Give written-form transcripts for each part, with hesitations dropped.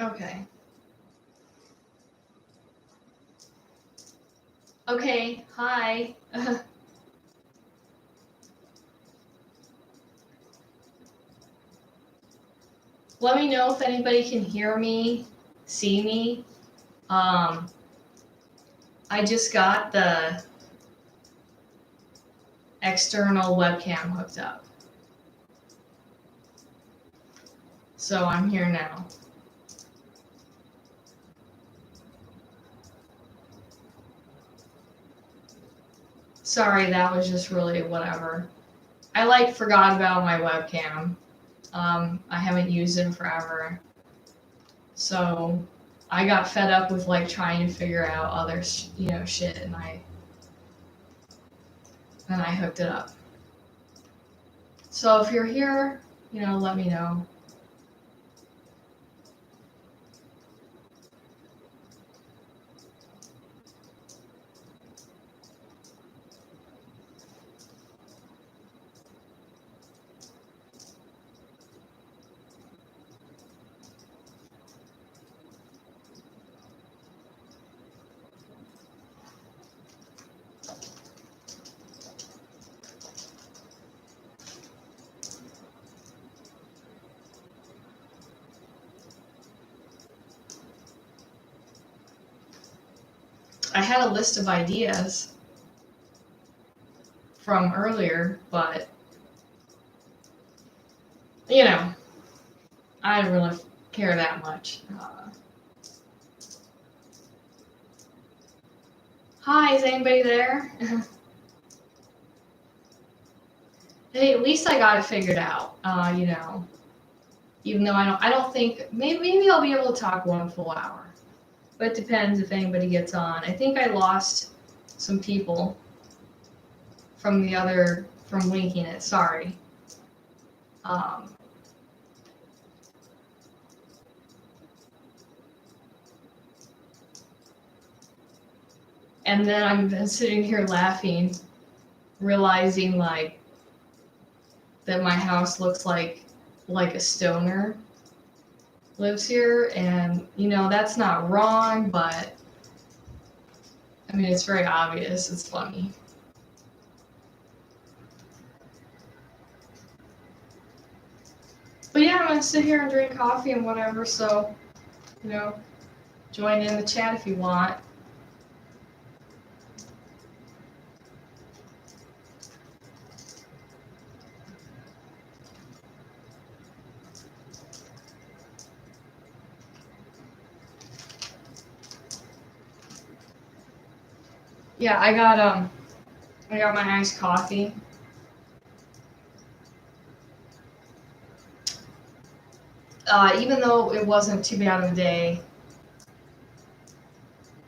Okay. Okay, hi. Let me know if anybody can hear me, see me. Um, I just got the external webcam hooked up. So I'm here now. Sorry, that was just really whatever. I forgot about my webcam. I haven't used it in forever. So I got fed up with trying to figure out other shit, and I hooked it up. So if you're here, let me know. I had a list of ideas from earlier, but I didn't really care that much. Hi, is anybody there? Hey, at least I got it figured out. Even though I don't think maybe I'll be able to talk one full hour, but it depends if anybody gets on. I think I lost some people from linking it. Sorry. Um, and then I'm sitting here laughing, realizing that my house looks like a stoner lives here, and that's not wrong, but I mean it's very obvious. It's funny. But yeah, I'm gonna sit here and drink coffee and whatever. So join in the chat if you want. Yeah, I got my iced coffee. Even though it wasn't too bad of a day,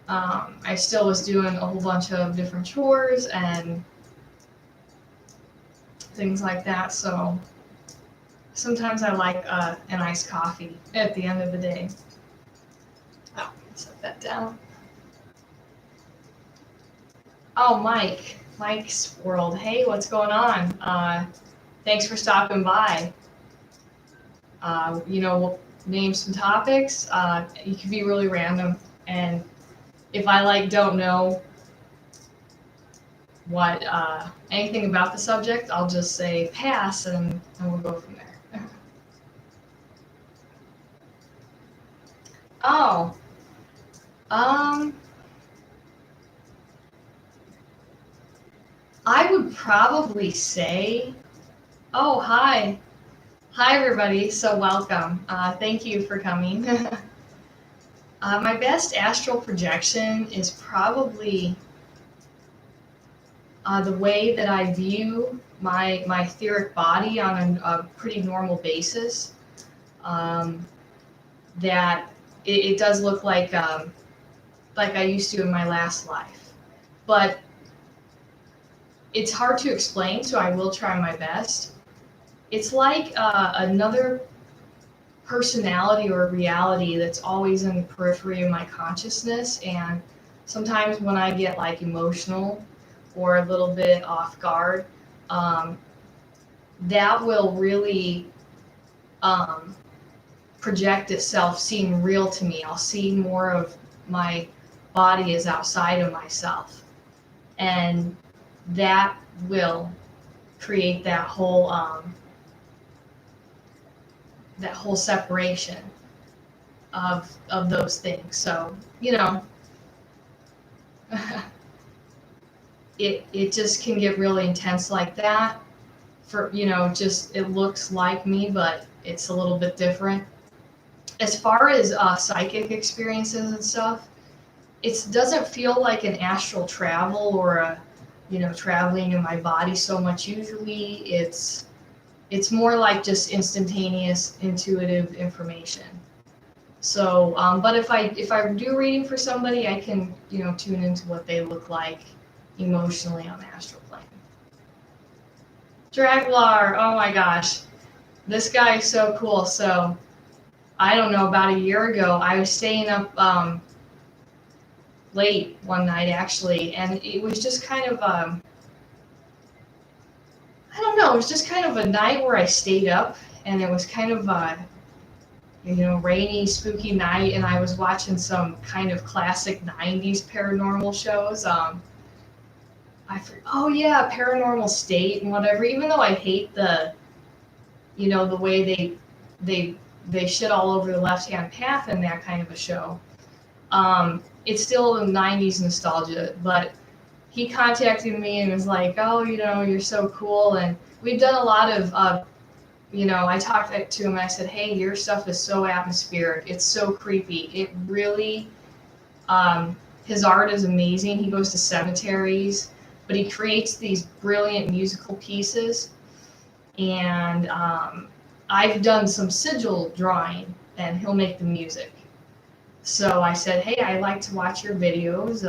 I still was doing a whole bunch of different chores and things like that. So sometimes I like an iced coffee at the end of the day. Oh, set that down. Oh, Mike's World. Hey, what's going on? Thanks for stopping by. We'll name some topics. You can be really random, and if I don't know what anything about the subject, I'll just say pass, and we'll go from there. Oh, um, I would probably say, oh, hi everybody. So welcome. Thank you for coming. My best astral projection is probably the way that I view my etheric body on a pretty normal basis. That it does look like I used to in my last life, but it's hard to explain, so I will try my best. It's like another personality or reality that's always in the periphery of my consciousness, and sometimes when I get emotional or a little bit off guard, um, that will really project itself seem real to me. I'll see more of my body as outside of myself. And that will create that whole separation of those things. So, it just can get really intense like that. For just it looks like me, but it's a little bit different. As far as psychic experiences and stuff, it doesn't feel like an astral travel or a traveling in my body so much. Usually it's more like just instantaneous intuitive information. So but if I do reading for somebody, I can tune into what they look like emotionally on the astral plane. Draglar, oh my gosh, this guy is so cool. So I don't know, about a year ago I was staying up late one night actually, and it was just kind of I don't know, it was just kind of a night where I stayed up, and it was kind of rainy, spooky night, and I was watching some kind of classic 90s paranormal shows. Oh yeah, Paranormal State and whatever. Even though I hate the the way they shit all over the left-hand path in that kind of a show. It's still the 90s nostalgia, but he contacted me and was like, oh, you're so cool. And we've done a lot of, I talked to him and I said, hey, your stuff is so atmospheric. It's so creepy. It really, his art is amazing. He goes to cemeteries, but he creates these brilliant musical pieces. And I've done some sigil drawing, and he'll make the music. So I said, hey, I like to watch your videos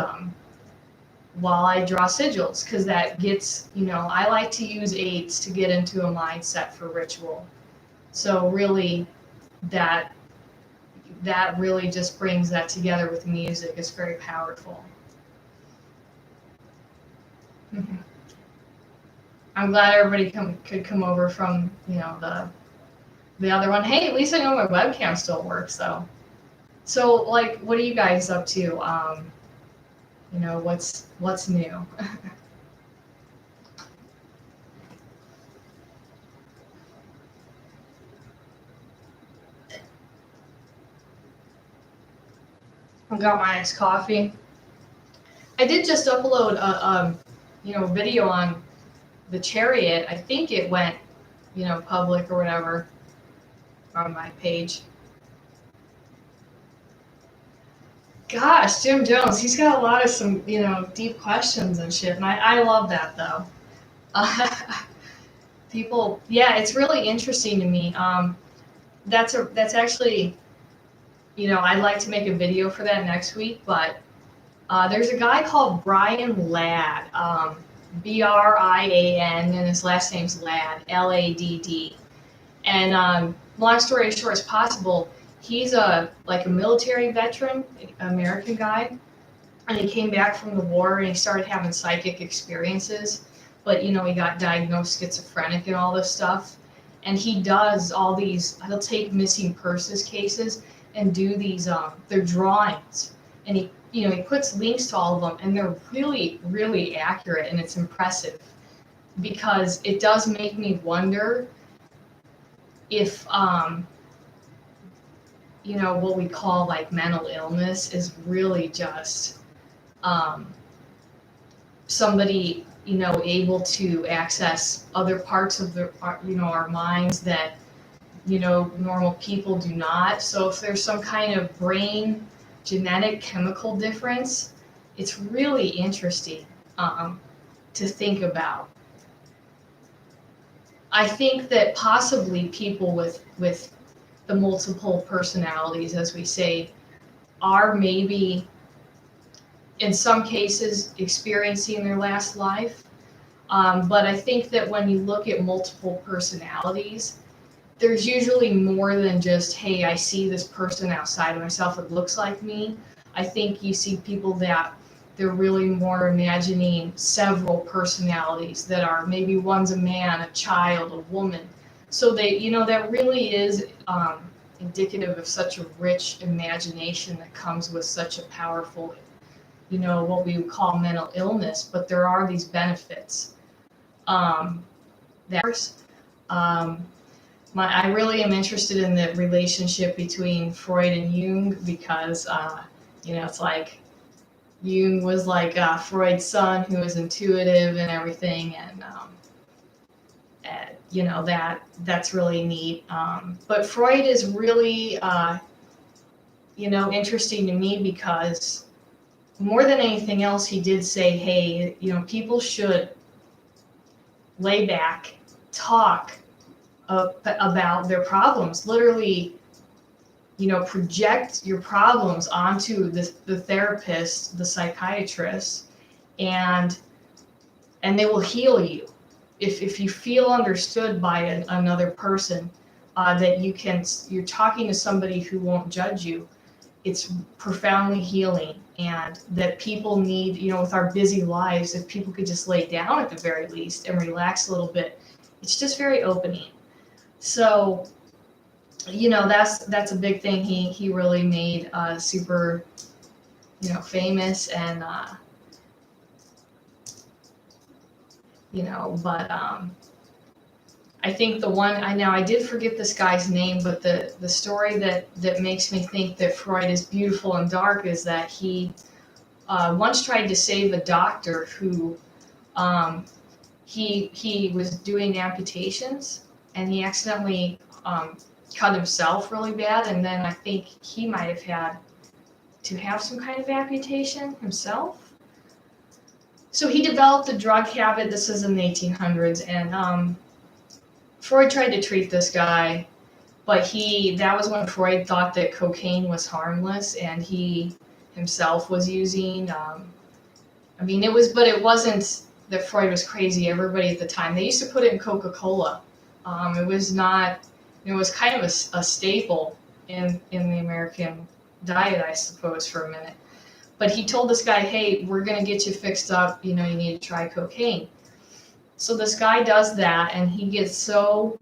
while I draw sigils, because that gets, I like to use aids to get into a mindset for ritual. So really, that really just brings that together with music. It's very powerful. I'm glad everybody could come over from, the other one. Hey, at least I know my webcam still works, though. So, like, what are you guys up to? What's new? I got my iced coffee. I did just upload a video on the Chariot. I think it went, public or whatever on my page. Gosh, Jim Jones, he's got a lot of some, deep questions and shit, and I love that, though. People, yeah, it's really interesting to me. That's actually, I'd like to make a video for that next week, but there's a guy called Brian Ladd, Brian, and his last name's Ladd, Ladd. And long story as short as possible, he's a military veteran, American guy, and he came back from the war and he started having psychic experiences. But he got diagnosed schizophrenic and all this stuff. And he does all these. He'll take missing persons cases and do these. They're drawings, and he puts links to all of them, and they're really, really accurate, and it's impressive because it does make me wonder if what we call mental illness is really just somebody able to access other parts of our minds that normal people do not. So if there's some kind of brain genetic chemical difference, it's really interesting to think about. I think that possibly people with the multiple personalities, as we say, are maybe in some cases experiencing their last life. But I think that when you look at multiple personalities, there's usually more than just, hey, I see this person outside of myself that looks like me. I think you see people that they're really more imagining several personalities that are, maybe one's a man, a child, a woman. So they, that really is indicative of such a rich imagination that comes with such a powerful, you know, what we would call mental illness. But there are these benefits. That I really am interested in the relationship between Freud and Jung because, you know, it's like Jung was like Freud's son who was intuitive and everything, and you know, that's really neat. But Freud is really, you know, interesting to me because more than anything else, he did say, hey, you know, people should lay back, talk about their problems, literally, you know, project your problems onto the therapist, the psychiatrist, and they will heal you. If you feel understood by another person, that you're talking to somebody who won't judge you, it's profoundly healing. And that people need, you know, with our busy lives, if people could just lay down at the very least and relax a little bit, it's just very opening. So, you know, that's a big thing. He really made super, you know, famous, and you know, but I think the one I did forget this guy's name, but the story that makes me think that Freud is beautiful and dark is that he once tried to save a doctor who he was doing amputations, and he accidentally cut himself really bad, and then I think he might have had to have some kind of amputation himself. So he developed a drug habit. This is in the 1800s, and Freud tried to treat this guy, but that was when Freud thought that cocaine was harmless, and he himself was using. I mean, it wasn't that Freud was crazy. Everybody at the time, they used to put it in Coca-Cola. It was not. It was kind of a staple in the American diet, I suppose, for a minute. But he told this guy, hey, we're going to get you fixed up. You know, you need to try cocaine. So this guy does that, and he gets so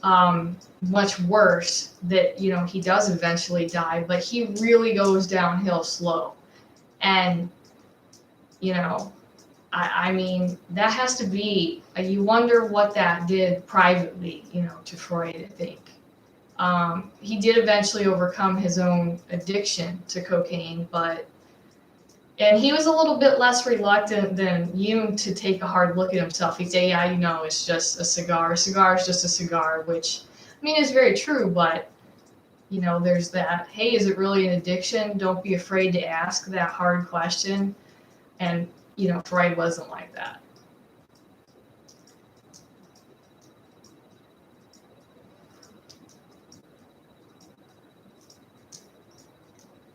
much worse that, you know, he does eventually die, but he really goes downhill slow. And, you know, I mean, that has to be, you wonder what that did privately, you know, to Freud, I think. He did eventually overcome his own addiction to cocaine, and he was a little bit less reluctant than Jung to take a hard look at himself. He'd say, yeah, you know, it's just a cigar. A cigar is just a cigar, which, I mean, is very true, but, you know, there's that, hey, is it really an addiction? Don't be afraid to ask that hard question. And, you know, Freud wasn't like that.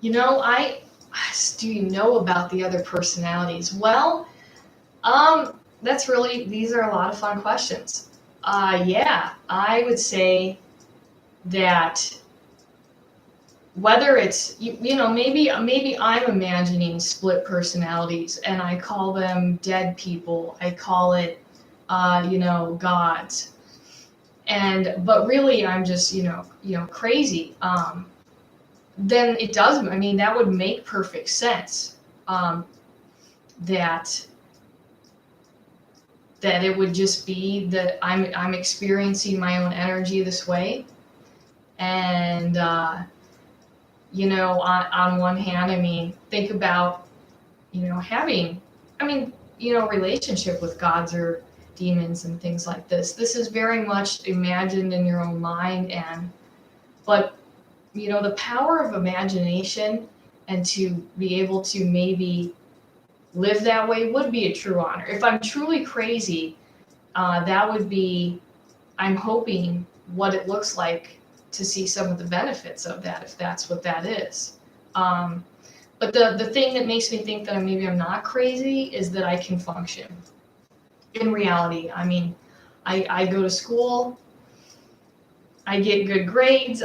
You know, do you know about the other personalities? Well, these are a lot of fun questions. Yeah, I would say that whether it's, you know, maybe I'm imagining split personalities, and I call them dead people. I call it, you know, gods. But really I'm just, you know, crazy. Then it does, I mean, that would make perfect sense, that it would just be that I'm experiencing my own energy this way. And, you know, on one hand, I mean, think about, you know, having, I mean, you know, relationship with gods or demons and things like this. This is very much imagined in your own mind, but you know, the power of imagination and to be able to maybe live that way would be a true honor. If I'm truly crazy, that would be, I'm hoping, what it looks like to see some of the benefits of that, if that's what that is. But the thing that makes me think that maybe I'm not crazy is that I can function in reality. I mean, I go to school, I get good grades,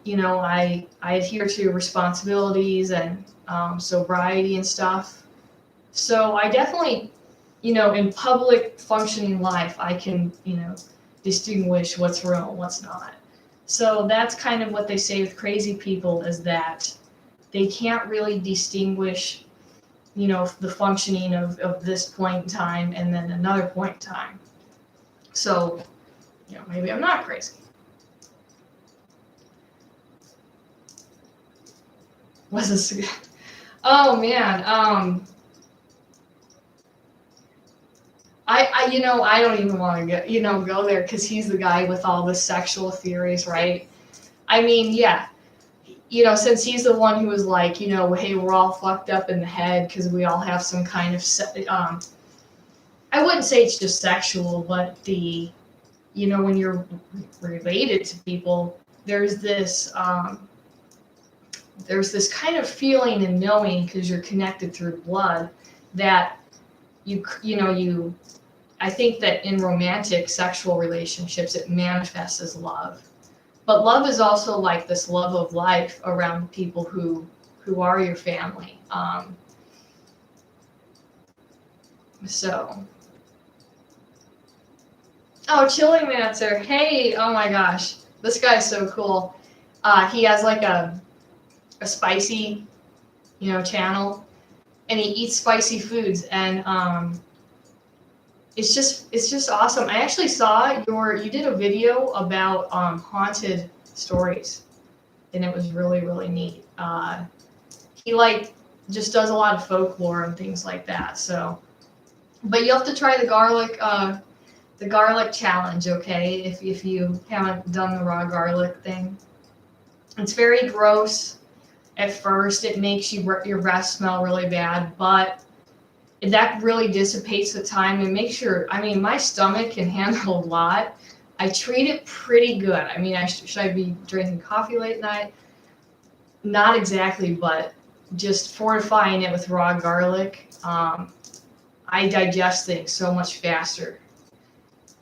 you know, I adhere to responsibilities and sobriety and stuff. So I definitely, you know, in public functioning life, I can, you know, distinguish what's real and what's not. So that's kind of what they say with crazy people, is that they can't really distinguish, the functioning of this point in time and then another point in time. So, maybe I'm not crazy. What's this? Oh man, I don't even want to go there, because he's the guy with all the sexual theories, right? I mean, yeah, since he's the one who was like, hey, we're all fucked up in the head because we all have some kind of, I wouldn't say it's just sexual, but when you're related to people, there's this kind of feeling and knowing, because you're connected through blood, that I think that in romantic sexual relationships, it manifests as love. But love is also like this love of life around people who are your family. Chilling Mancer. Hey, oh my gosh, this guy's so cool. He has like a spicy, channel, and he eats spicy foods, and it's just awesome. I actually saw you did a video about haunted stories, and it was really, really neat. He just does a lot of folklore and things like that. So, but you have to try the garlic challenge, okay? If you haven't done the raw garlic thing, it's very gross at first. It makes your breath smell really bad, but that really dissipates the time and makes my stomach can handle a lot. I treat it pretty good. I mean, should I be drinking coffee late night? Not exactly, but just fortifying it with raw garlic. I digest things so much faster,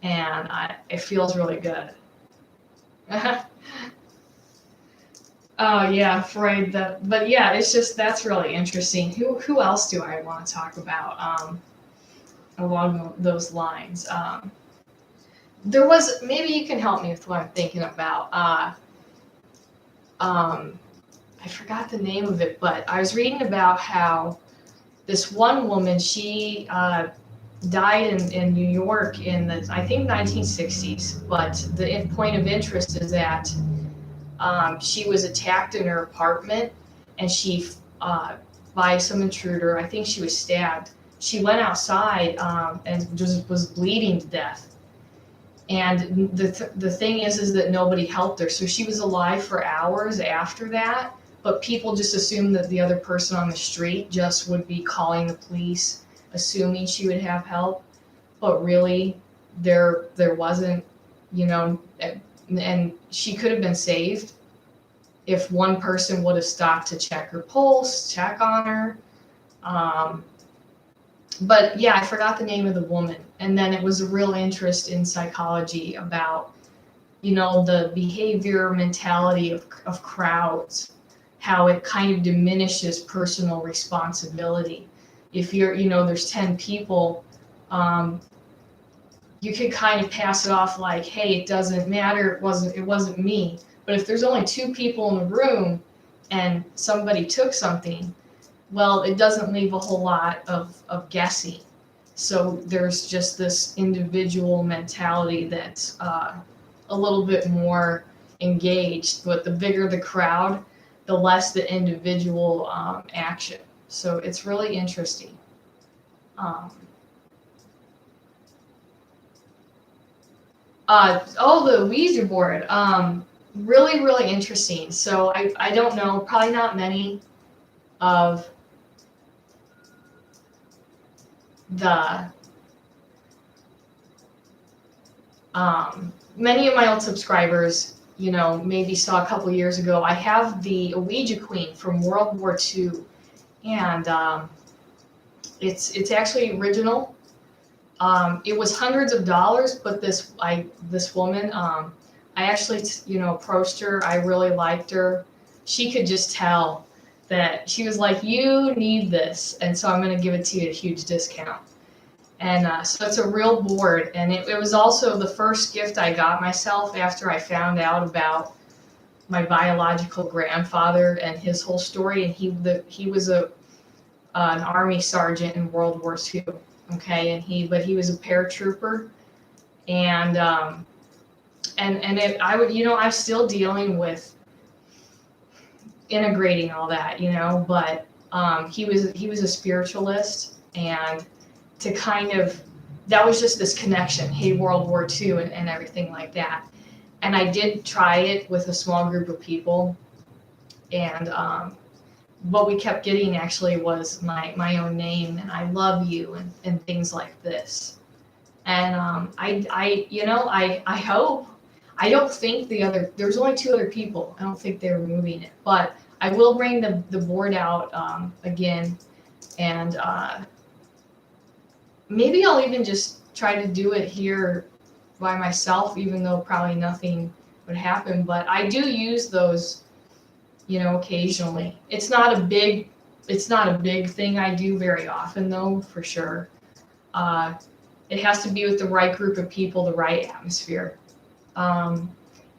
and it feels really good. Oh yeah, Freud. But yeah, that's really interesting. Who else do I want to talk about along those lines? Maybe you can help me with what I'm thinking about. I forgot the name of it, but I was reading about how this one woman, she died in New York in the, I think, 1960s. But the point of interest is that she was attacked in her apartment, and by some intruder. I think she was stabbed. She went outside and just was bleeding to death. And the thing is that nobody helped her. So she was alive for hours after that, but people just assumed that the other person on the street just would be calling the police, assuming she would have help. But really, there wasn't, and she could have been saved if one person would have stopped to check her pulse, check on her. But yeah, I forgot the name of the woman. And then it was a real interest in psychology about, the behavior mentality of crowds, how it kind of diminishes personal responsibility. If there's 10 people, you could kind of pass it off like, hey, it doesn't matter, it wasn't me. But if there's only 2 people in the room and somebody took something, well, it doesn't leave a whole lot of guessing. So there's just this individual mentality that's a little bit more engaged. But the bigger the crowd, the less the individual action. So it's really interesting. The Ouija board. Really, really interesting. So I don't know, probably not many of many of my old subscribers, maybe saw a couple years ago. I have the Ouija Queen from World War II, and it's actually original. It was hundreds of dollars, but this woman, I actually approached her. I really liked her. She could just tell that she was like, you need this, and so I'm going to give it to you at a huge discount. And so it's a real board, and it was also the first gift I got myself after I found out about my biological grandfather and his whole story, and he was an army sergeant in World War II. Okay, but he was a paratrooper, and I'm still dealing with integrating all that, but he was a spiritualist, and to kind of, that was just this connection, hey, World War II and everything like that. And I did try it with a small group of people, and what we kept getting actually was my own name, and I love you, and things like this. And I hope, I don't think there's only 2 other people. I don't think they're moving it, but I will bring the board out again, and maybe I'll even just try to do it here by myself, even though probably nothing would happen. But I do use those, occasionally. It's not a big thing I do very often, though, for sure. It has to be with the right group of people, the right atmosphere. And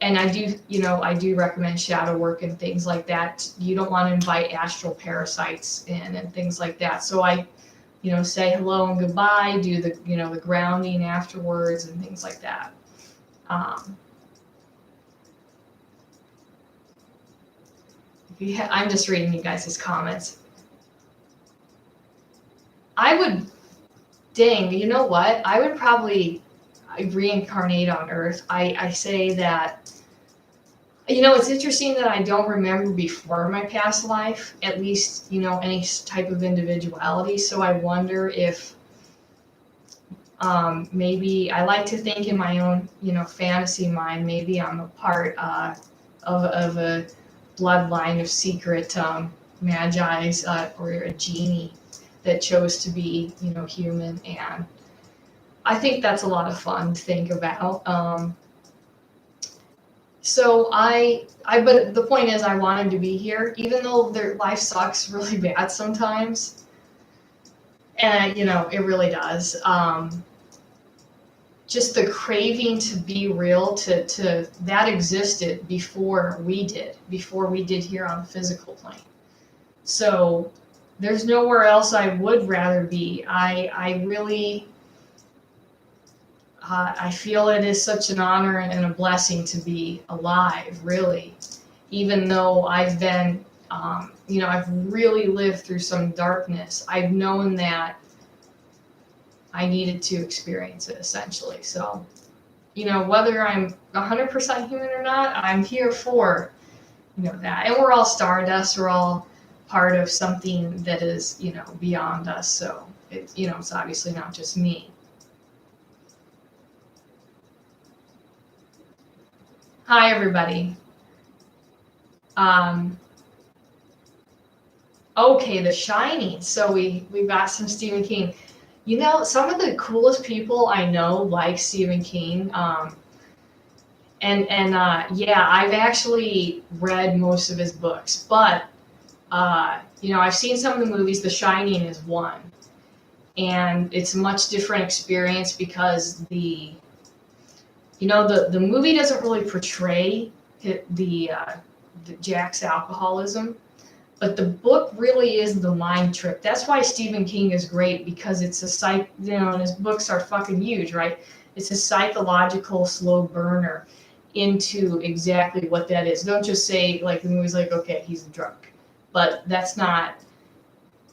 I do recommend shadow work and things like that. You don't want to invite astral parasites in and things like that. So I, say hello and goodbye, do the grounding afterwards and things like that. I'm just reading you guys' comments. You know what? I would probably reincarnate on Earth. I say that, it's interesting that I don't remember before my past life, at least, any type of individuality. So I wonder if maybe, I like to think in my own, fantasy mind, maybe I'm a part of a bloodline of secret magi's or a genie that chose to be, human. And I think that's a lot of fun to think about. But the point is, I wanted to be here, even though their life sucks really bad sometimes. And, it really does. Just the craving to be real, to that existed before we did here on the physical plane. So there's nowhere else I would rather be. I really, I feel it is such an honor and a blessing to be alive, really, even though I've been, I've really lived through some darkness. I've known that I needed to experience it, essentially. So, whether I'm 100% human or not, I'm here for, that. And we're all stardust. We're all part of something that is, beyond us. So, it's obviously not just me. Hi, everybody. Okay, The Shining. So we got some Stephen King. Some of the coolest people I know like Stephen King. Yeah, I've actually read most of his books, but I've seen some of the movies. The Shining is one, and it's a much different experience because the movie doesn't really portray the Jack's alcoholism, but the book really is the mind trip. That's why Stephen King is great, because it's and his books are fucking huge, right? It's a psychological slow burner into exactly what that is. Don't just say, like, the movie's like, okay, he's a drunk. But that's not,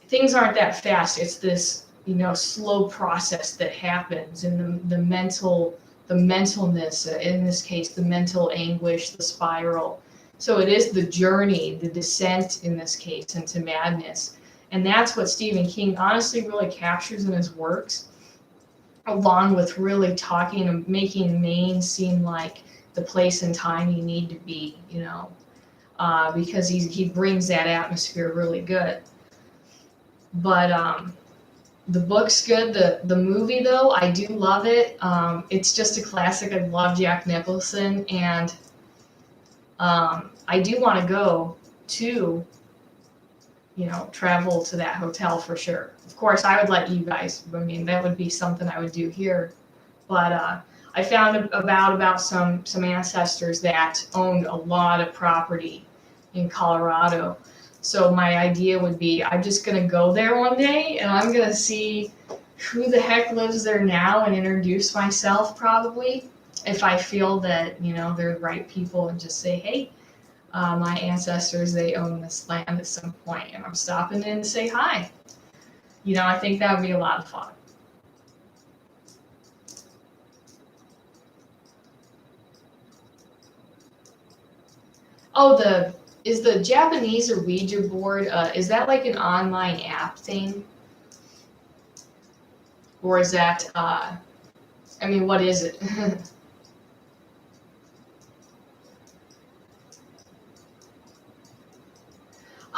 things aren't that fast. It's this, slow process that happens, and the mentalness, in this case, the mental anguish, the spiral. So it is the journey, the descent in this case, into madness. And that's what Stephen King honestly really captures in his works, along with really talking and making Maine seem like the place and time you need to be, because he brings that atmosphere really good. But the book's good. The movie, though, I do love it. It's just a classic. I love Jack Nicholson, and I do want to go to, travel to that hotel for sure. Of course, I would let you guys, that would be something I would do here. But I found about some ancestors that owned a lot of property in Colorado. So my idea would be I'm just gonna go there one day and I'm gonna see who the heck lives there now and introduce myself probably if I feel that they're the right people, and just say, hey, my ancestors, they own this land at some point and I'm stopping in to say hi. I think that would be a lot of fun. Oh, is the Japanese Ouija board, is that like an online app thing? Or is that, what is it?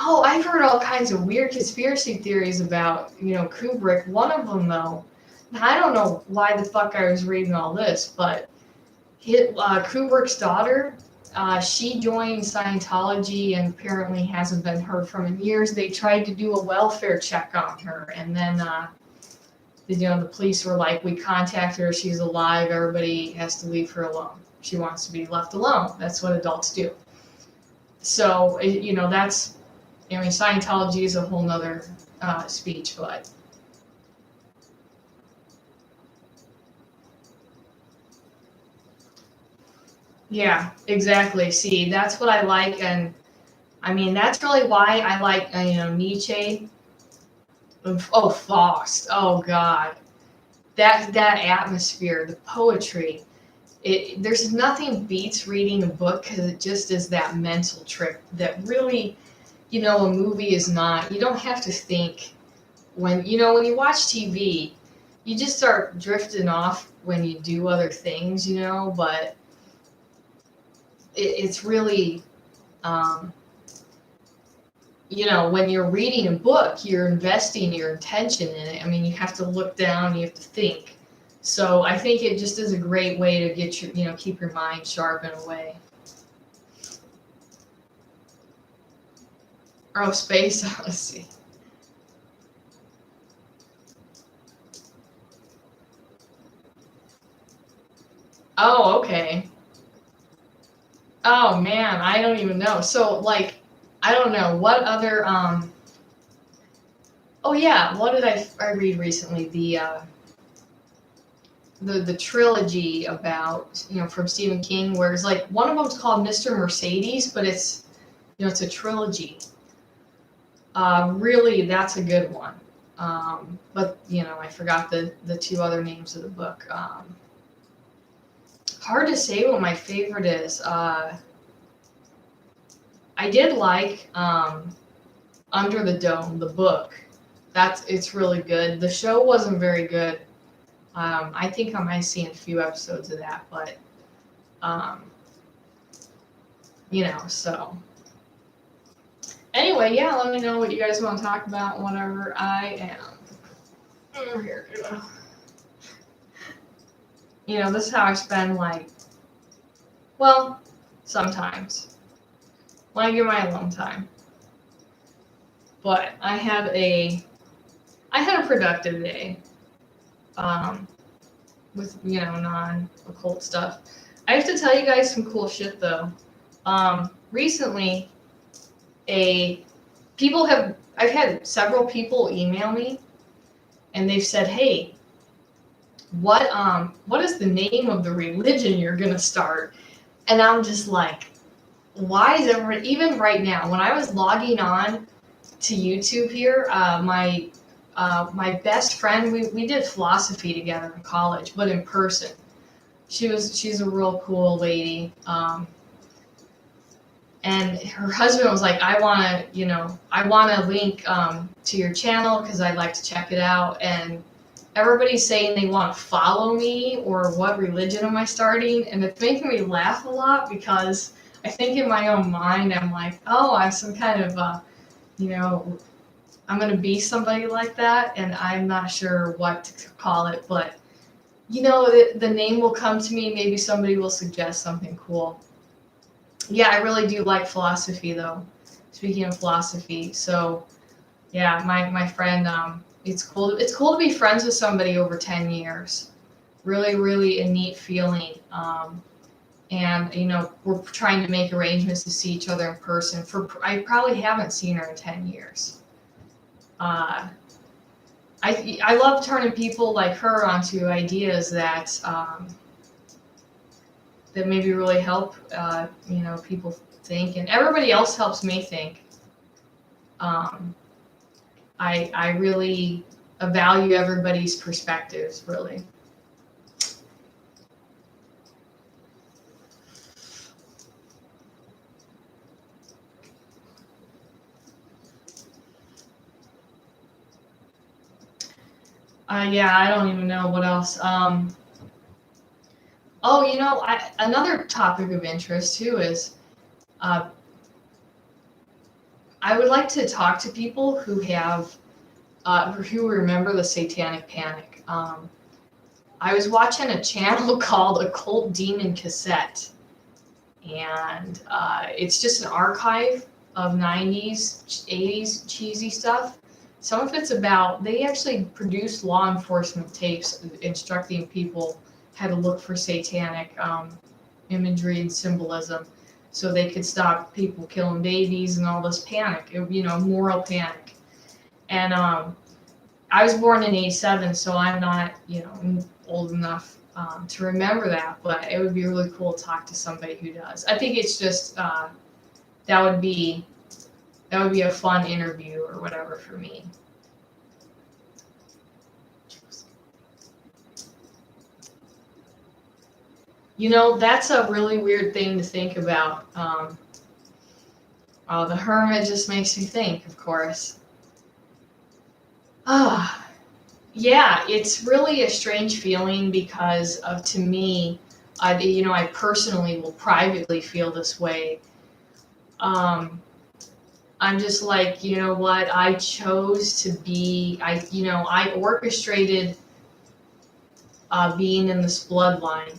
Oh, I've heard all kinds of weird conspiracy theories about, Kubrick. One of them, though, I don't know why the fuck I was reading all this, but Kubrick's daughter, she joined Scientology and apparently hasn't been heard from in years. They tried to do a welfare check on her, and then, the police were like, we contacted her, she's alive, everybody has to leave her alone. She wants to be left alone. That's what adults do. So, that's, Scientology is a whole nother speech, but. Yeah, exactly. See, that's what I like, and that's really why I like, Nietzsche. Oh, Faust. Oh God, that atmosphere, the poetry. There's nothing beats reading a book because it just is that mental trip that really, a movie is not. You don't have to think when you watch TV, you just start drifting off when you do other things, but it's really, um, when you're reading a book, you're investing your attention in it. You have to look down, you have to think. So I think it just is a great way to get your, keep your mind sharp in a way. Oh, space Odyssey. Oh, okay. Oh man, I don't even know. So like, I don't know what other. Oh yeah, what did I read recently? The trilogy about from Stephen King, where it's like one of them's called Mr. Mercedes, but it's a trilogy. Really, that's a good one. But I forgot the two other names of the book. Hard to say what my favorite is. I did like Under the Dome, the book. It's really good. The show wasn't very good. I think I might have seen a few episodes of that, but um, so. Anyway, yeah, let me know what you guys want to talk about whenever I am. Oh, here we go. This is how I spend, well, sometimes. When I get my alone time. But I had a productive day. With, non-occult stuff. I have to tell you guys some cool shit, though. Recently, I've had several people email me, and they've said, hey, what is the name of the religion you're gonna start? And I'm just like, why is everyone, even right now, when I was logging on to YouTube here, my best friend, we did philosophy together in college, but in person. She's a real cool lady. And her husband was like, I want to link to your channel because I'd like to check it out. And everybody's saying they want to follow me, or what religion am I starting? And it's making me laugh a lot because I think in my own mind, I'm like, oh, I'm some kind of, I'm going to be somebody like that. And I'm not sure what to call it, but the name will come to me. Maybe somebody will suggest something cool. Yeah, I really do like philosophy, though. Speaking of philosophy, so yeah, my friend, it's cool to be friends with somebody over 10 years. really, really a neat feeling. And we're trying to make arrangements to see each other in person. I probably haven't seen her in 10 years. Uh, I love turning people like her onto ideas that that maybe really help people think, and everybody else helps me think. Um, I really value everybody's perspectives, really. Yeah, I don't even know what else. Oh, another topic of interest too is uh, I would like to talk to people who remember the Satanic Panic. I was watching a channel called Occult Demon Cassette, and it's just an archive of 90s, 80s cheesy stuff. Some of it's about, they actually produced law enforcement tapes instructing people how to look for satanic imagery and symbolism so they could stop people killing babies and all this panic, moral panic. And I was born in '87, so I'm not, old enough to remember that, but it would be really cool to talk to somebody who does. I think it's just that would be a fun interview or whatever for me. That's a really weird thing to think about. The Hermit just makes me think, of course. Yeah, it's really a strange feeling because to me, I personally will privately feel this way. I'm just like, you know what? I chose to be. I orchestrated being in this bloodline.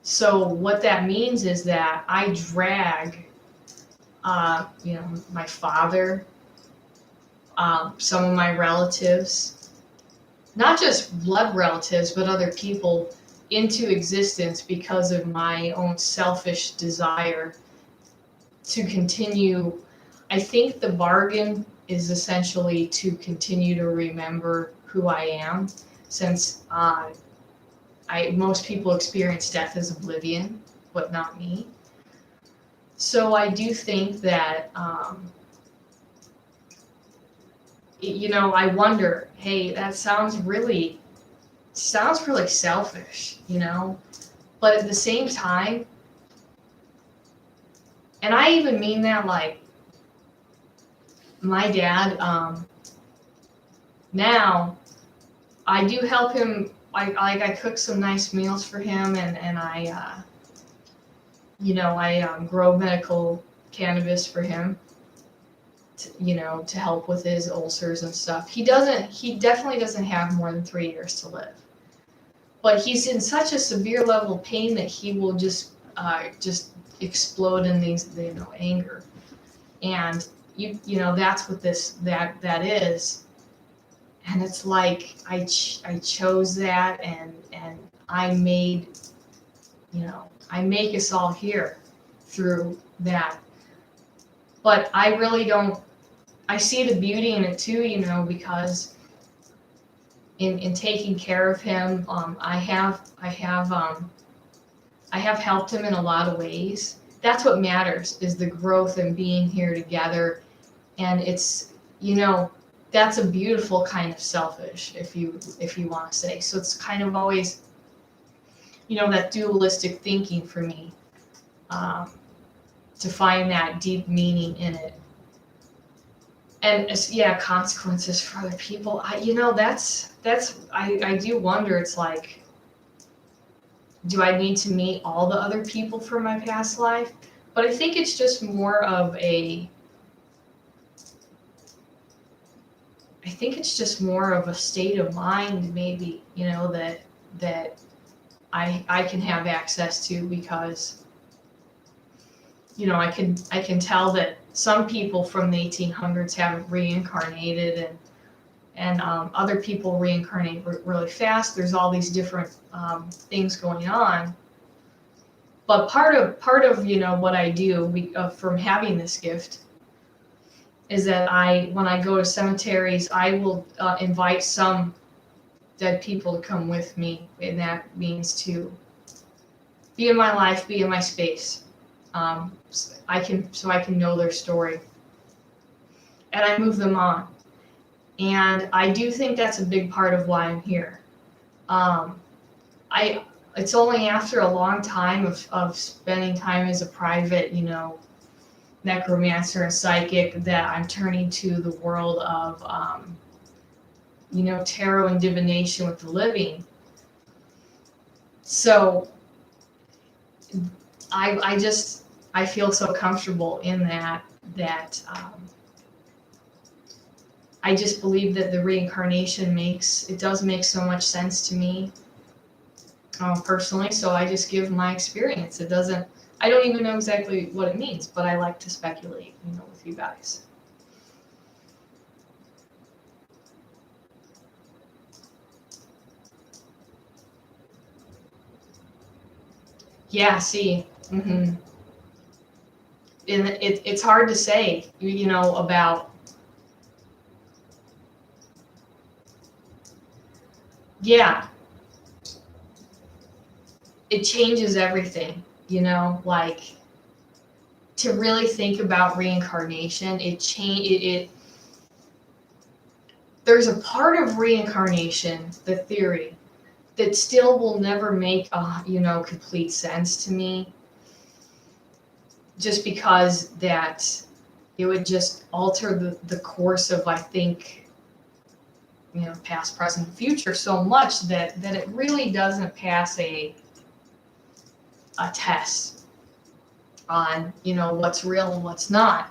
So what that means is that I drag, my father, some of my relatives, not just blood relatives, but other people into existence because of my own selfish desire to continue. I think the bargain is essentially to continue to remember who I am, since most people experience death as oblivion, but not me. So I do think that, I wonder, hey, that sounds really selfish, but at the same time, and I even mean that, like, my dad, now I do help him. I cook some nice meals for him, and I grow medical cannabis for him to help with his ulcers and stuff. He definitely doesn't have more than 3 years to live, but he's in such a severe level of pain that he will just explode in these anger. And that's what that is. And it's like I chose that, and I made I make us all here through that. But I really don't. I see the beauty in it too, because in taking care of him, I have helped him in a lot of ways. That's what matters, is the growth and being here together. And it's, that's a beautiful kind of selfish, if you want to say. So it's kind of always, that dualistic thinking for me, to find that deep meaning in it. And consequences for other people. I do wonder. It's like, do I need to meet all the other people from my past life? But I think it's just more of a. I think it's just more of a state of mind, maybe, that I can have access to, because I can tell that some people from the 1800s have reincarnated, and other people reincarnate really fast. There's all these different things going on. But part of what I do from having this gift is that when I go to cemeteries, I will invite some dead people to come with me, and that means to be in my life, be in my space. So I can know their story, and I move them on. And I do think that's a big part of why I'm here. It's only after a long time of spending time as a private, necromancer and psychic that I'm turning to the world of, tarot and divination with the living. So I feel so comfortable in that I just believe that the reincarnation does make so much sense to me personally. So I just give my experience. I don't even know exactly what it means, but I like to speculate, with you guys. Yeah, see. And it's hard to say, about. Yeah, it changes everything, like to really think about reincarnation. There's a part of reincarnation, the theory, that still will never make complete sense to me, just because that it would just alter the course of, I think, past, present, future so much that it really doesn't pass a test on what's real and what's not.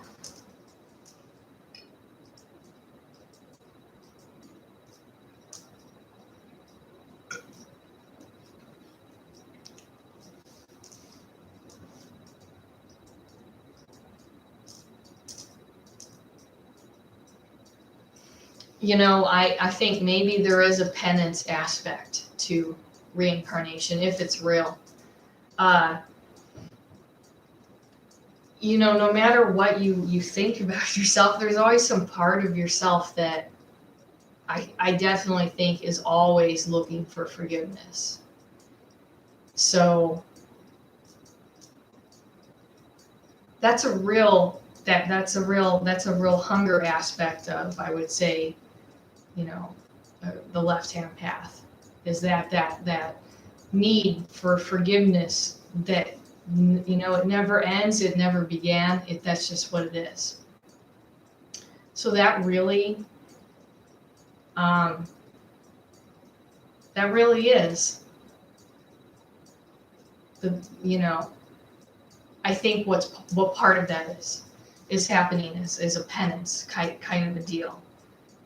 I think maybe there is a penance aspect to reincarnation if it's real. No matter what you think about yourself, there's always some part of yourself that I definitely think is always looking for forgiveness. So that's a real hunger aspect of, I would say, the left-hand path, is that need for forgiveness that it never ends, it never began, that's just what it is. So that really is I think what part of that is happening is a penance kind of a deal.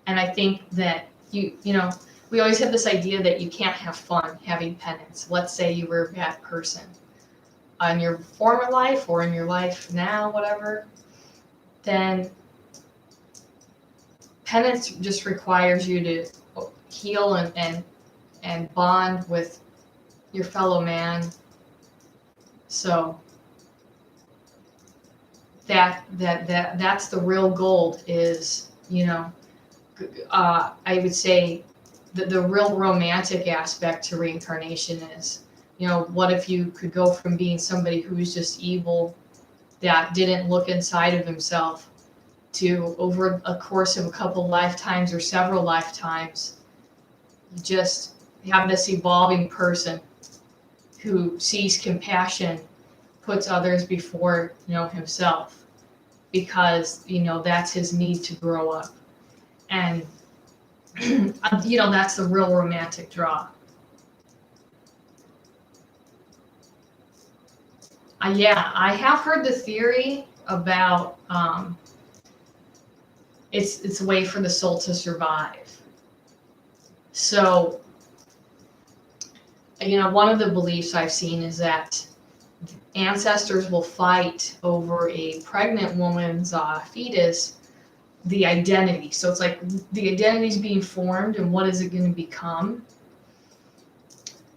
And I think that we always have this idea that you can't have fun having penance. Let's say you were a bad person in your former life or in your life now, whatever, then penance just requires you to heal and bond with your fellow man. So that's the real gold, is I would say the real romantic aspect to reincarnation is, what if you could go from being somebody who's just evil, that didn't look inside of himself, to, over a course of a couple lifetimes or several lifetimes, you just have this evolving person who sees compassion, puts others before himself, because that's his need to grow up. And that's the real romantic draw. I have heard the theory about it's a way for the soul to survive. So one of the beliefs I've seen is that ancestors will fight over a pregnant woman's fetus the identity. So it's like the identity is being formed, and what is it going to become?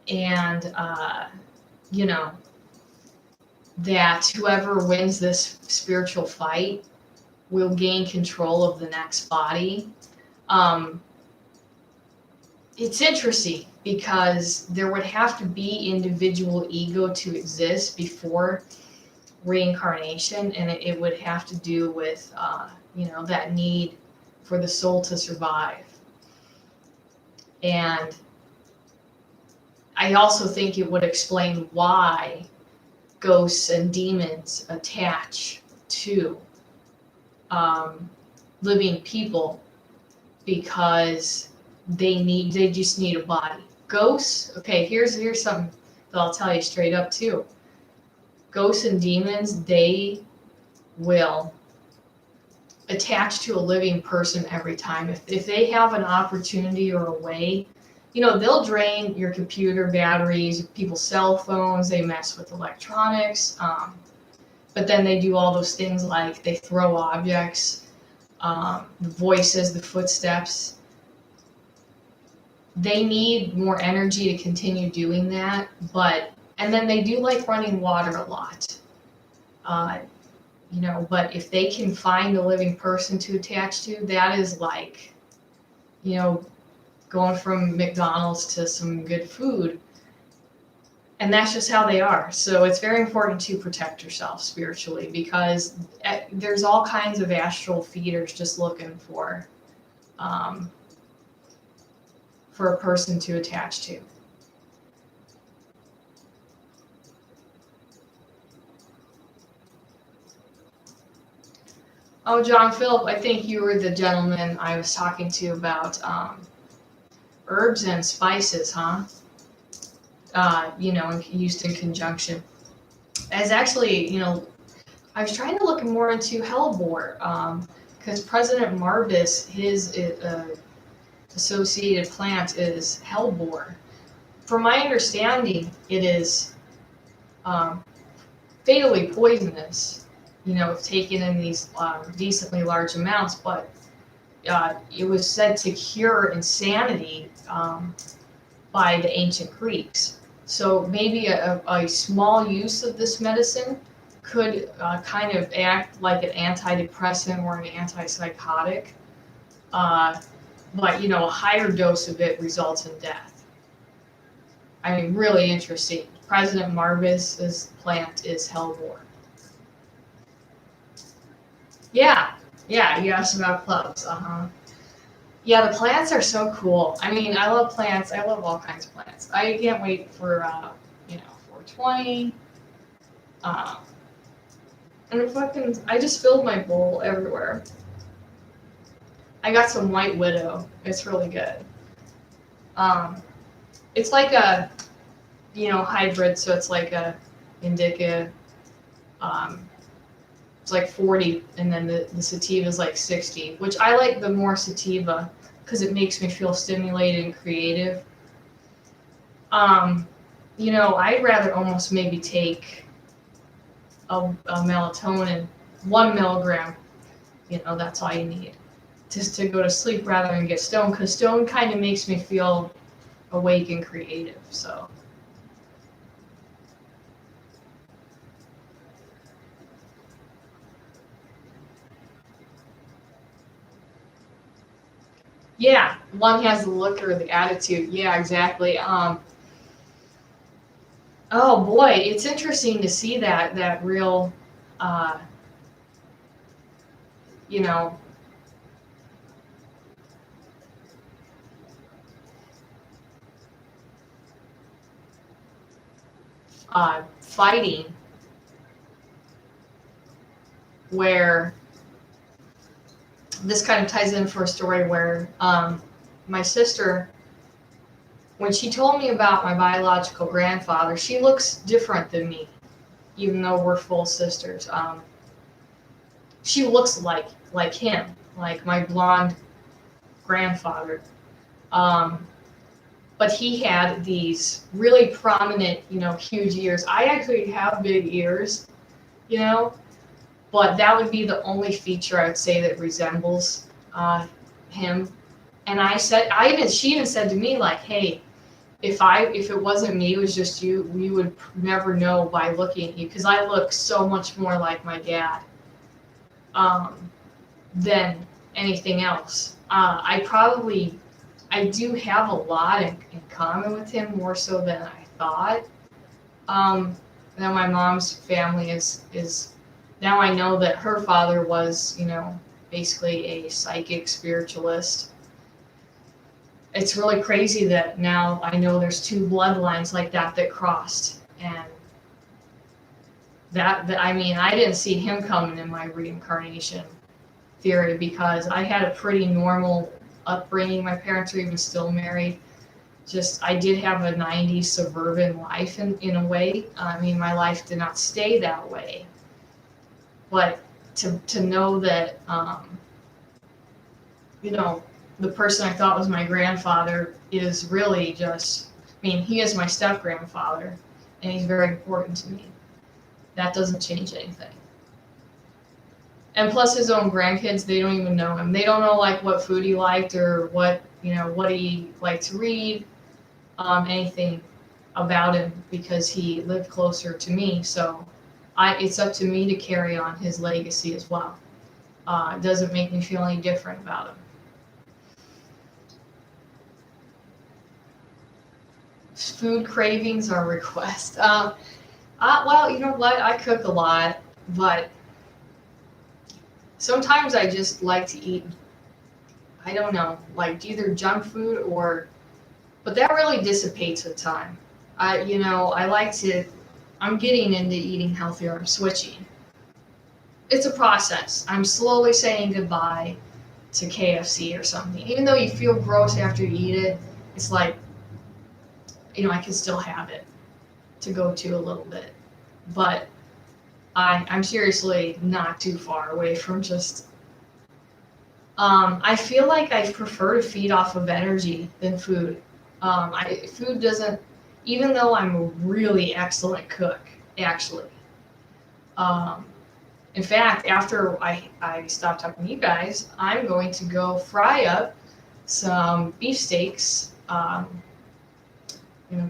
And you know, that whoever wins this spiritual fight will gain control of the next body. Um, it's interesting because there would have to be individual ego to exist before reincarnation, and it would have to do with that need for the soul to survive. And I also think it would explain why ghosts and demons attach to living people, because they just need a body. Ghosts, okay, here's something that I'll tell you straight up too. Ghosts and demons, they will attach to a living person every time. If they have an opportunity or a way, they'll drain your computer batteries, people's cell phones, they mess with electronics, but then they do all those things like they throw objects, the voices, the footsteps. They need more energy to continue doing that, and then they do like running water a lot. But if they can find a living person to attach to, that is like, going from McDonald's to some good food. And that's just how they are. So it's very important to protect yourself spiritually, because there's all kinds of astral feeders just looking for a person to attach to. Oh, John Philip, I think you were the gentleman I was talking to about herbs and spices, huh? Used in conjunction. As actually, I was trying to look more into hellebore, because President Marvis, his associated plant is hellebore. From my understanding, it is fatally poisonous, if taken in these decently large amounts, but it was said to cure insanity by the ancient Greeks. So maybe a small use of this medicine could kind of act like an antidepressant or an antipsychotic, but a higher dose of it results in death. I mean, really interesting. President Marvis's plant is hellebore. Yeah, you asked about clubs. Yeah, the plants are so cool. I mean, I love plants. I love all kinds of plants. I can't wait for 420. And I just filled my bowl everywhere. I got some white widow. It's really good. It's like a, hybrid. So it's like a indica. It's like 40, and then the sativa is like 60, which I like the more sativa because it makes me feel stimulated and creative. I'd rather almost maybe take a melatonin, 1 milligram. That's all you need, just to go to sleep rather than get stoned, because stone kind of makes me feel awake and creative. So. Yeah, one has the look or the attitude. Yeah, exactly. Oh boy, it's interesting to see that real, uh, you know, fighting where this kind of ties in for a story where my sister, when she told me about my biological grandfather, she looks different than me, even though we're full sisters. She looks like him, like my blonde grandfather. But he had these really prominent, huge ears. I actually have big ears, you know, but that would be the only feature I would say that resembles him. And she even said to me like, hey, if it wasn't me, it was just you, we would never know by looking at you, because I look so much more like my dad than anything else. I do have a lot in common with him, more so than I thought. Now my mom's family is now I know that her father was, basically a psychic spiritualist. It's really crazy that now I know there's two bloodlines like that crossed, and that I mean, I didn't see him coming in my reincarnation theory, because I had a pretty normal upbringing. My parents are even still married. Just, I did have a 90s suburban life in a way. I mean, my life did not stay that way. But to know that, the person I thought was my grandfather is really just, I mean, he is my step-grandfather, and he's very important to me. That doesn't change anything. And plus his own grandkids, they don't even know him. They don't know like what food he liked, or what he liked to read, anything about him, because he lived closer to me. So it's up to me to carry on his legacy as well. It doesn't make me feel any different about him. Food cravings or requests. Well, you know what? I cook a lot, but sometimes I just like to eat, I don't know, like either junk food but that really dissipates with time. I'm getting into eating healthier. I'm switching. It's a process. I'm slowly saying goodbye to KFC or something. Even though you feel gross after you eat it, it's like, I can still have it to go to a little bit. But I'm seriously not too far away from just... I feel like I prefer to feed off of energy than food. Food doesn't... Even though I'm a really excellent cook, actually. In fact, after I stop talking to you guys, I'm going to go fry up some beef steaks.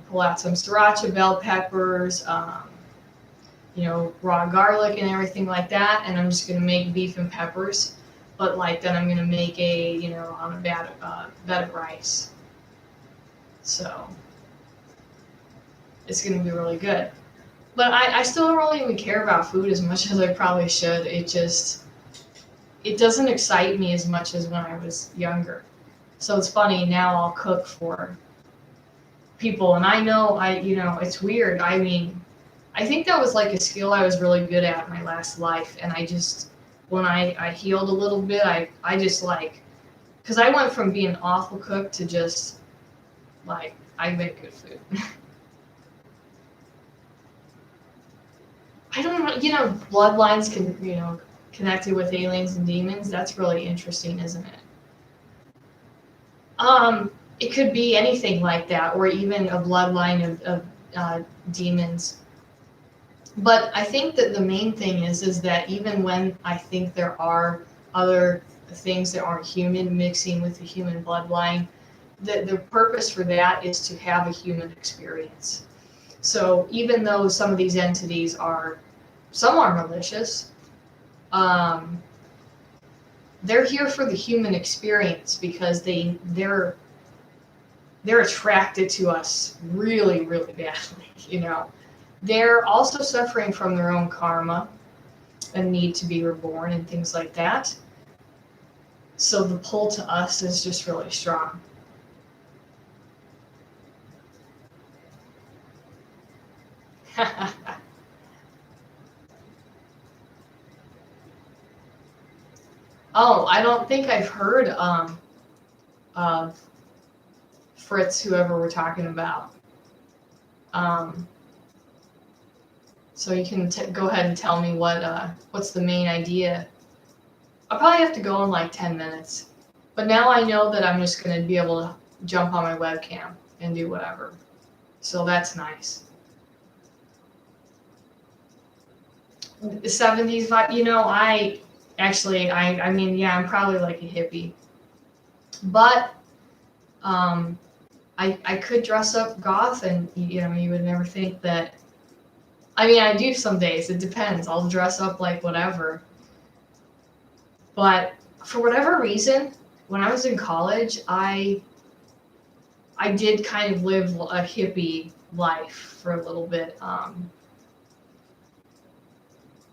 Pull out some sriracha, bell peppers, raw garlic and everything like that, and I'm just gonna make beef and peppers. But then I'm gonna make on a bed of rice. So it's gonna be really good. But I still don't really even care about food as much as I probably should. It doesn't excite me as much as when I was younger. So it's funny, now I'll cook for people, and I know it's weird. I mean, I think that was like a skill I was really good at in my last life, and when I healed a little bit, I just because I went from being an awful cook to just I make good food. I don't know, bloodlines can, connected with aliens and demons. That's really interesting, isn't it? It could be anything like that, or even a bloodline of demons. But I think that the main thing is that even when I think there are other things that aren't human mixing with the human bloodline, the purpose for that is to have a human experience. So even though some of these entities some are malicious, they're here for the human experience, because they're attracted to us really, really badly, They're also suffering from their own karma, a need to be reborn and things like that. So the pull to us is just really strong. Oh, I don't think I've heard of Fritz, whoever we're talking about. So you can go ahead and tell me what's the main idea. I'll probably have to go in 10 minutes. But now I know that I'm just going to be able to jump on my webcam and do whatever. So that's nice. 70s vibe. I mean, yeah, I'm probably like a hippie, but um, I could dress up goth, and you would never think that. I mean, I do some days. It depends. I'll dress up like whatever. But for whatever reason, when I was in college, I did kind of live a hippie life for a little bit.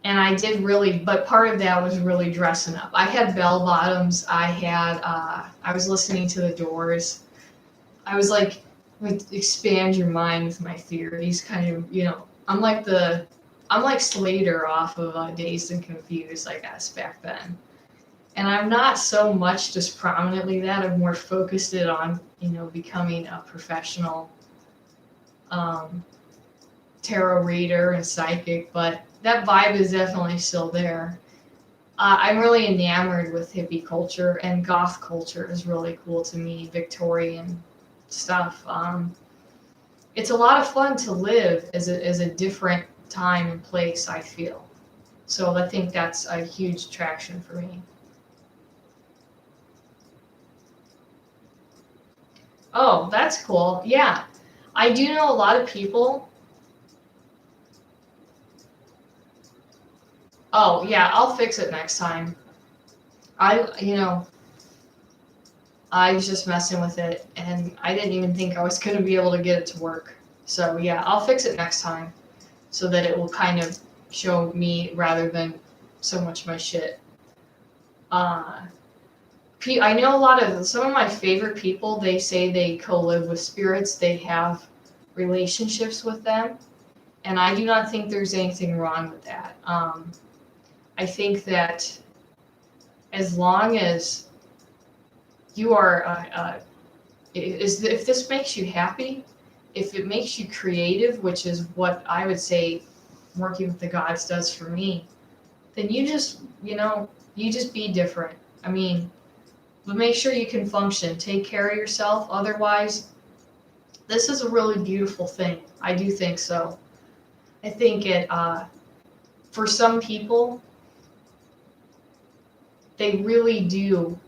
And I did really, but part of that was really dressing up. I had bell bottoms. I was listening to the Doors. I was like expand your mind with my theories, kind of, I'm like Slater off of Dazed and Confused, I guess, back then. And I'm not so much just prominently that. I've more focused it on, becoming a professional um, tarot reader and psychic, but that vibe is definitely still there. I'm really enamored with hippie culture, and goth culture is really cool to me, Victorian stuff. It's a lot of fun to live as a different time and place, I feel. So I think that's a huge attraction for me. Oh, that's cool. Yeah. I do know a lot of people. Oh, yeah, I'll fix it next time. You know, I was just messing with it and I didn't even think I was going to be able to get it to work. So, yeah, I'll fix it next time so that it will kind of show me rather than so much my shit. Uh, I know a lot of some of my favorite people, they say they co-live with spirits, they have relationships with them, and I do not think there's anything wrong with that. I think that as long as you are, if this makes you happy, if it makes you creative, which is what I would say working with the gods does for me, then you just be different. I mean, but make sure you can function. Take care of yourself. Otherwise, this is a really beautiful thing. I do think so. I think for some people, they really do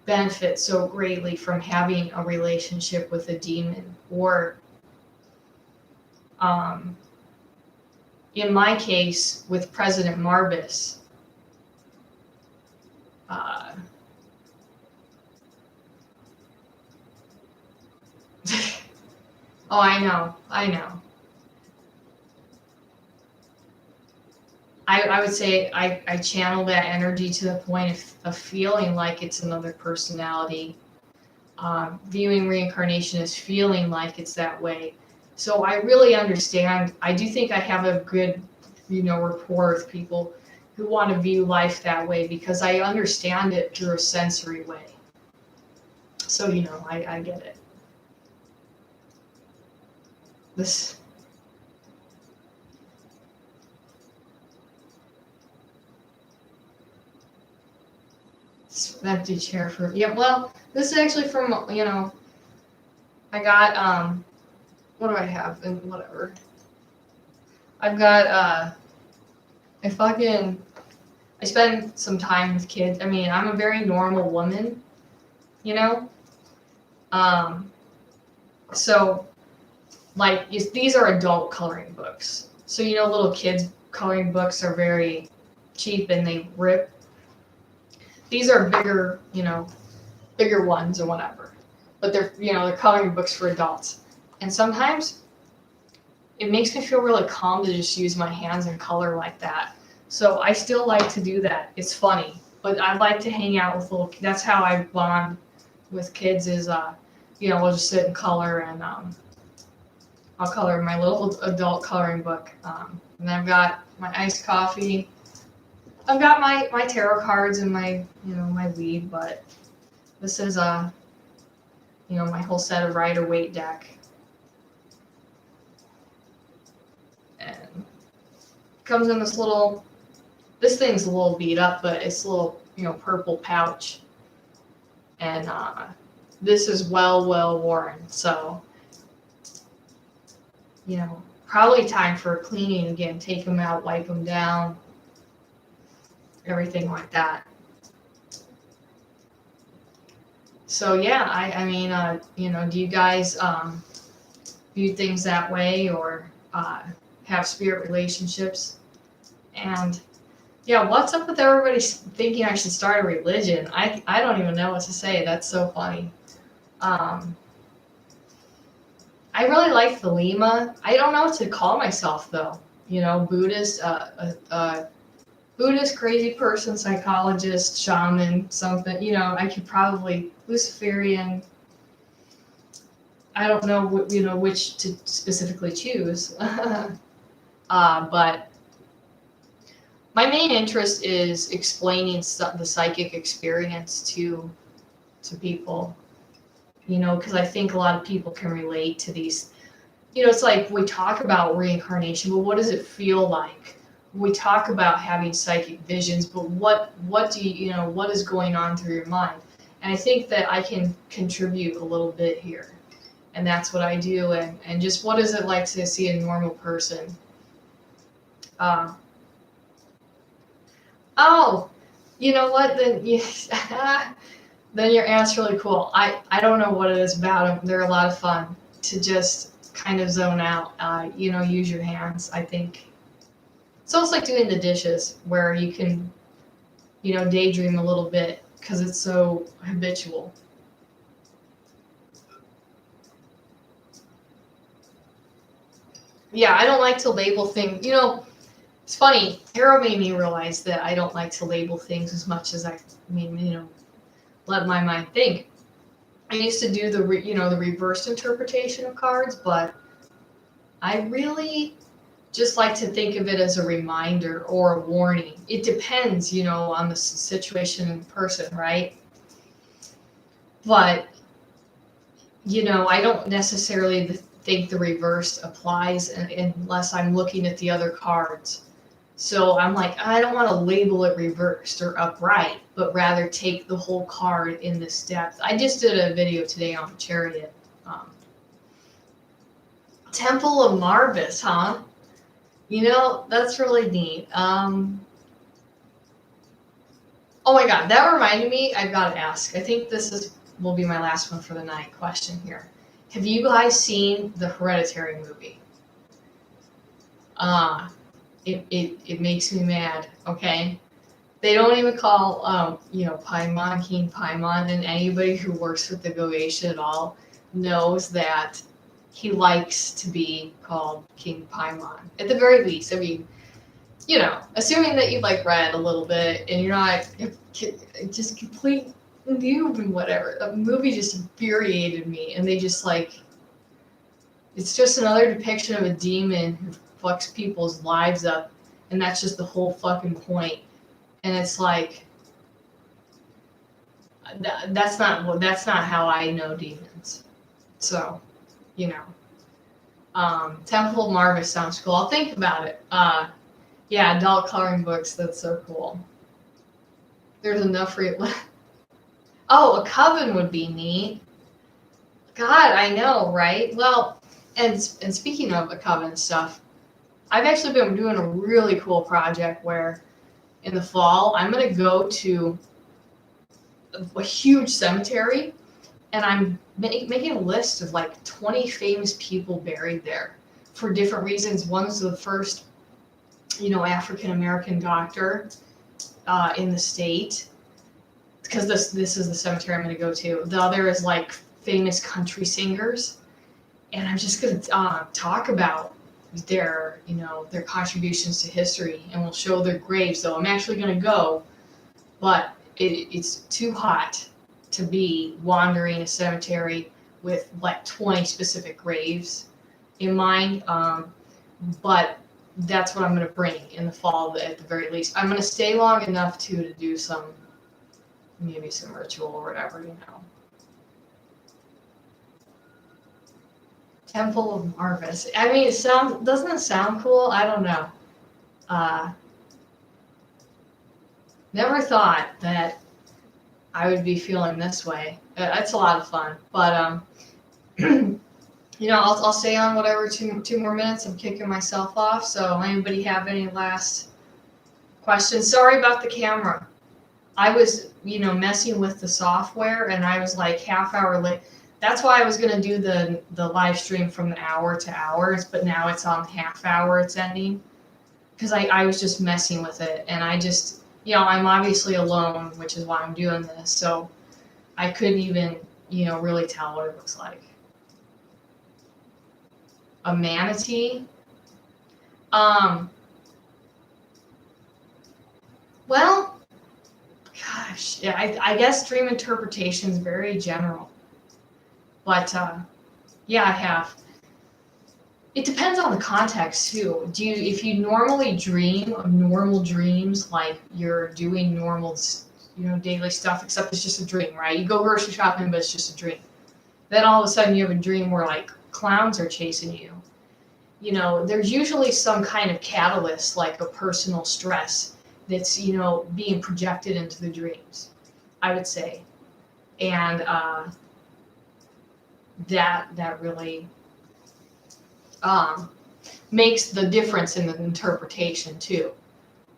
benefit so greatly from having a relationship with a demon. Or, um, in my case, with President Marbus, uh, oh, I know. I would say I channel that energy to the point of feeling like it's another personality. Viewing reincarnation as feeling like it's that way. So I really understand. I do think I have a good, rapport with people who want to view life that way because I understand it through a sensory way. So, I get it. This empty chair for, yeah, well, this is actually from, I got, what do I have? And whatever. I've got, I fucking, I spend some time with kids. I mean, I'm a very normal woman, you know? Um, so, like, these are adult coloring books. So, little kids' coloring books are very cheap and they rip. These are bigger, bigger ones or whatever. But they're coloring books for adults. And sometimes it makes me feel really calm to just use my hands and color like that. So I still like to do that. It's funny, but I like to hang out with little. That's how I bond with kids. Is we'll just sit and color, and I'll color in my little adult coloring book. And then I've got my iced coffee. I've got my tarot cards and my weed, but this is my whole set of Rider-Waite deck. And comes in this thing's a little beat up, but it's a little, purple pouch. And this is well worn. So, probably time for cleaning again. Take them out, wipe them down, everything like that. So yeah, I mean, do you guys view things that way, or have spirit relationships? And yeah, what's up with everybody thinking I should start a religion? I don't even know what to say. That's so funny. Um, I really like Thelema. I don't know what to call myself though. Buddhist, Buddhist, crazy person, psychologist, shaman, something. I could probably Luciferian. I don't know which to specifically choose. But my main interest is explaining the psychic experience to people. Because I think a lot of people can relate to these. It's like we talk about reincarnation, but what does it feel like? We talk about having psychic visions, but what do what is going on through your mind? And I think that I can contribute a little bit here. And that's what I do. And just what is it like to see a normal person? Uh, oh, you know what? Then your aunt's really cool. I don't know what it is about them. They're a lot of fun to just kind of zone out. Use your hands. I think it's almost like doing the dishes, where you can, daydream a little bit because it's so habitual. Yeah, I don't like to label things. It's funny. Tarot made me realize that I don't like to label things as much as let my mind think. I used to do the reversed interpretation of cards, but I really just like to think of it as a reminder or a warning. It depends, on the situation and person, right? But, I don't necessarily think the reversed applies unless I'm looking at the other cards. So I'm like, I don't want to label it reversed or upright, but rather take the whole card in this depth. I just did a video today on the Chariot. Temple of Marvis, huh? That's really neat. Oh my God, that reminded me. I've got to ask. I think will be my last one for the night question here. Have you guys seen the Hereditary movie? It makes me mad. Okay, they don't even call Paimon King Paimon, and anybody who works with the Goetia at all knows that he likes to be called King Paimon. At the very least, I mean, assuming that you've read a little bit and you're not just complete noob and whatever. The movie just infuriated me, and they just it's just another depiction of a demon who fucks people's lives up, and that's just the whole fucking point. And it's that's not how I know demons. So, Temple of Marvis sounds cool. I'll think about it. Yeah, adult coloring books. That's so cool. There's enough for you. Oh, a coven would be neat. God, I know, right? Well, and speaking of a coven stuff, I've actually been doing a really cool project where in the fall I'm going to go to a huge cemetery, and I'm making a list of 20 famous people buried there for different reasons. One's the first, African American doctor in the state, because this is the cemetery I'm going to go to. The other is famous country singers, and I'm just going to talk about their contributions to history, and we'll show their graves. So I'm actually going to go, but it's too hot to be wandering a cemetery with 20 specific graves in mind. But that's what I'm going to bring in the fall at the very least. I'm going to stay long enough to do maybe some ritual or whatever, Temple of Marvis. I mean, doesn't it sound cool? I don't know. Never thought that I would be feeling this way. It's a lot of fun, but I'll stay on whatever two more minutes. I'm kicking myself off. So anybody have any last Question. Sorry about the camera. I was, messing with the software, and I was like half hour late. That's why I was gonna do the live stream from the hour to hours, but now it's on half hour. It's ending because I was just messing with it, and I just, I'm obviously alone, which is why I'm doing this. So I couldn't even, really tell what it looks like. A manatee. Well, gosh, yeah, I guess dream interpretation is very general, but yeah, I have. It depends on the context too. If you normally dream of normal dreams, like you're doing normal, daily stuff, except it's just a dream, right? You go grocery shopping, but it's just a dream. Then all of a sudden you have a dream where like clowns are chasing you. There's usually some kind of catalyst, like a personal stress that's, being projected into the dreams, I would say. And that really makes the difference in the interpretation too,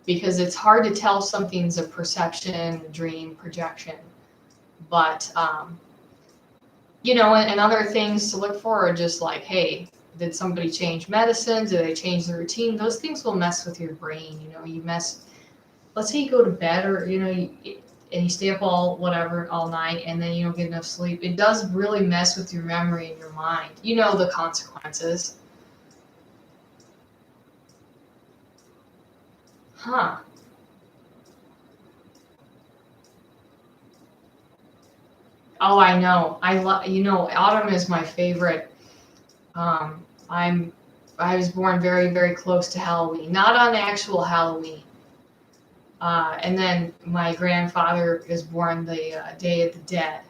because it's hard to tell something's a perception, dream, projection. But, and other things to look for are just like, hey, did somebody change medicine? Did they change the routine? Those things will mess with your brain. Let's say you go to bed or, and you stay up all night, and then you don't get enough sleep. It does really mess with your memory and your mind. You know the consequences. Huh. Oh, I know. Autumn is my favorite. Um, I'm I was born very, very close to Halloween, not on actual Halloween. And then my grandfather is born the Day of the Dead,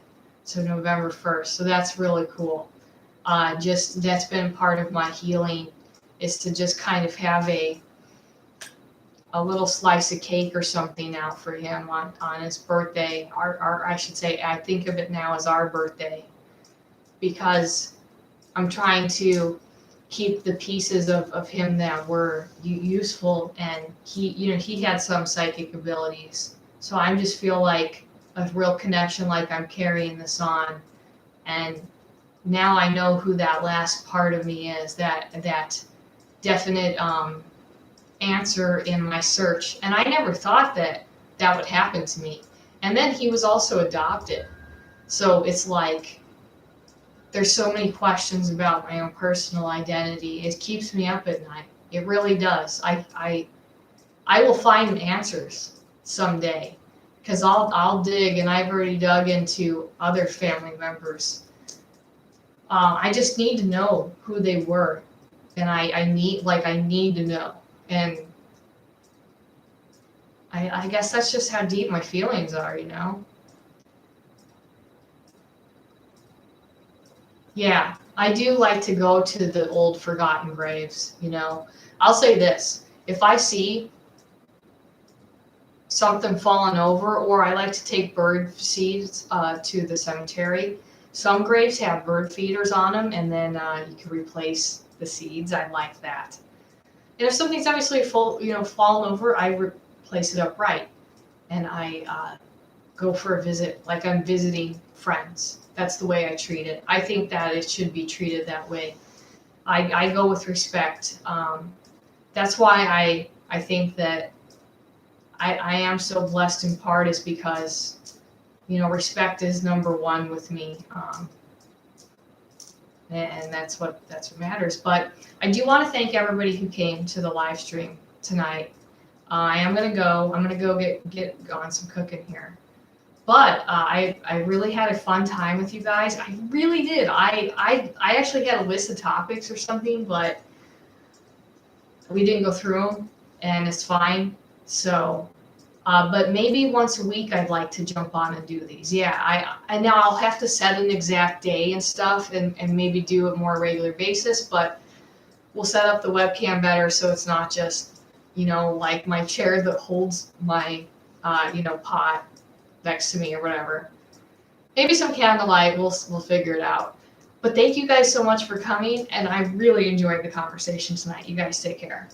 so November 1st. So that's really cool. Just that's been part of my healing, is to just kind of have a little slice of cake or something out for him on his birthday. Our I should say, I think of it now as our birthday, because I'm trying to keep the pieces of him that were useful, and he had some psychic abilities. So I just feel like a real connection, like I'm carrying this on. And now I know who that last part of me is, that definite answer in my search. And I never thought that would happen to me. And then he was also adopted. So it's like, there's so many questions about my own personal identity. It keeps me up at night. It really does. I will find answers someday, because I'll dig, and I've already dug into other family members. I just need to know who they were, and I need to know. And I guess that's just how deep my feelings are. Yeah, I do like to go to the old forgotten graves. I'll say this: if I see something fallen over, or I like to take bird seeds to the cemetery. Some graves have bird feeders on them, and then you can replace the seeds. I like that. And if something's obviously fallen over, I replace it upright, and I go for a visit, like I'm visiting friends. That's the way I treat it. I think that it should be treated that way. I go with respect. That's why I think that I am so blessed in part, is because, respect is number one with me. And that's what matters. But I do want to thank everybody who came to the live stream tonight. I am gonna go. I'm gonna go get on some cooking here. But I really had a fun time with you guys. I really did. I actually had a list of topics or something, but we didn't go through them, and it's fine. So, but maybe once a week I'd like to jump on and do these. Yeah, I now I'll have to set an exact day and stuff, and maybe do it more regular basis. But we'll set up the webcam better, so it's not just like my chair that holds my pot next to me or whatever. Maybe some candlelight. We'll figure it out. But thank you guys so much for coming, and I really enjoyed the conversation tonight. You guys take care.